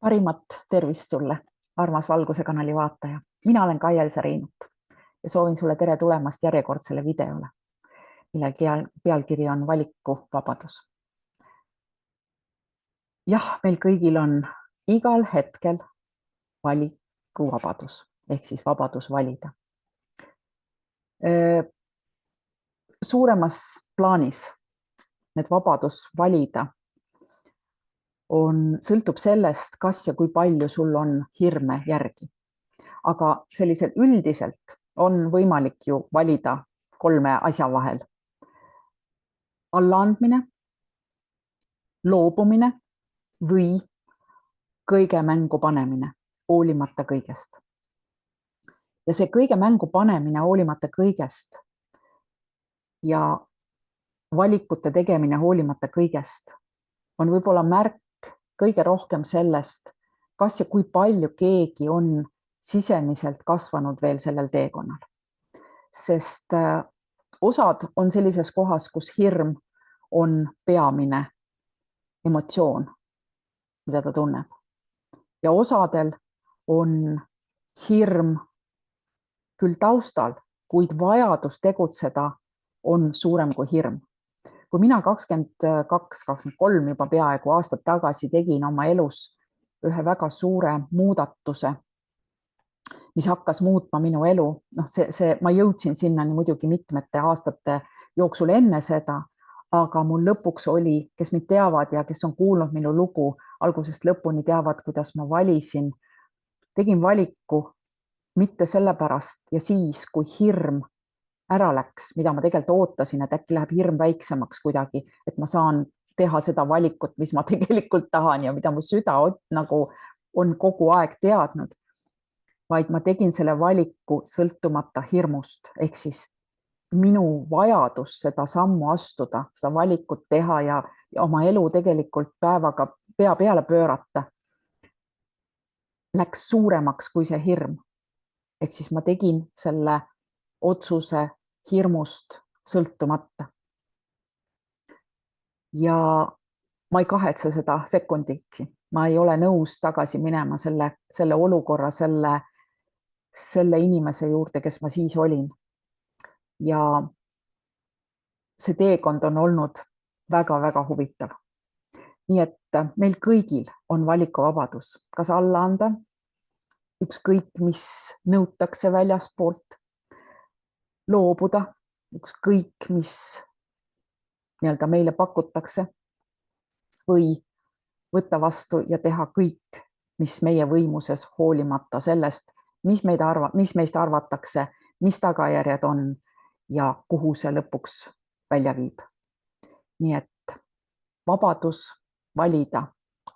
Parimat tervist sulle, armas Valguse kanali vaataja. Mina olen Kaia-Elsa Reinut ja soovin sulle tere tulemast järjekordsele videole, mille pealkiri on valikuvabadus. Jah, meil kõigil on igal hetkel valikuvabadus ehk siis vabadus valida. Suuremas plaanis need vabadus valida sõltub sellest, kas ja kui palju sul on hirme järgi. Aga selliselt üldiselt on võimalik ju valida kolme asja vahel. Allaandmine, loobumine või kõige mängu panemine, hoolimata kõigest. Ja see kõige mängu panemine hoolimata kõigest ja valikute tegemine hoolimata kõigest on võib-olla märk kõige rohkem sellest, kas ja kui palju keegi on sisemiselt kasvanud veel sellel teekonnal. Sest osad on sellises kohas, kus hirm on peamine emotsioon, mida ta tunneb. Ja osadel on hirm küll taustal, kuid vajadus tegutseda on suurem kui hirm. Kui mina 22-23 juba peaaegu aastat tagasi tegin oma elus ühe väga suure muudatuse, mis hakkas muutma minu elu. Ma jõudsin sinnani muidugi mitmete aastate jooksul enne seda, aga mul lõpuks oli, kes mind teavad ja kes on kuulnud minu lugu algusest lõpuni, teavad, kuidas ma valisin. Tegin valiku mitte sellepärast ja siis, kui hirm ära läks, mida ma tegelikult ootasin, et äkki läheb hirm väiksemaks kuidagi, et ma saan teha seda valikut, mis ma tegelikult tahan ja mida mu süda nagu on kogu aeg teadnud. Vaid ma tegin selle valiku sõltumata hirmust, ehk siis minu vajadus seda sammu astuda, seda valikut teha ja oma elu tegelikult päevaga pea peale pöörata läks suuremaks kui see hirm. Ehk siis ma tegin selle otsuse hirmust sõltumata. Ja ma ei kahetse seda sekundikki. Ma ei ole nõus tagasi minema selle olukorra, selle inimese juurde, kes ma siis olin. Ja see teekond on olnud väga-väga huvitav. Nii et meil kõigil on valikuvabadus, kas alla anda, ükskõik mis nõutakse väljaspoolt, loobuda, ükskõik mis meile pakutakse või võtta vastu ja teha kõik, mis meie võimuses hoolimata sellest, mis meist arvatakse, mis tagajärjed on ja kuhu see lõpuks välja viib. Nii et vabadus valida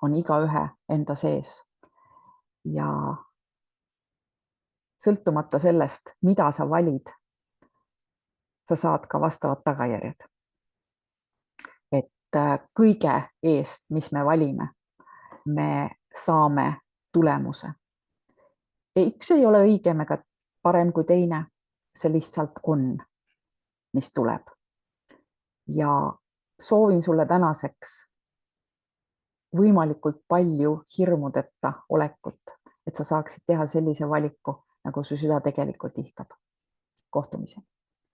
on igaühe enda sees ja sõltumata sellest, mida sa valid, sa saad ka vastavad tagajärjed. Et kõige eest, mis me valime, me saame tulemuse. Üks ei ole õigem ega parem kui teine, see lihtsalt on, mis tuleb. Ja soovin sulle tänaseks võimalikult palju hirmudeta olekut, et sa saaksid teha sellise valiku, nagu su süda tegelikult ihkab. Kohtumiseni!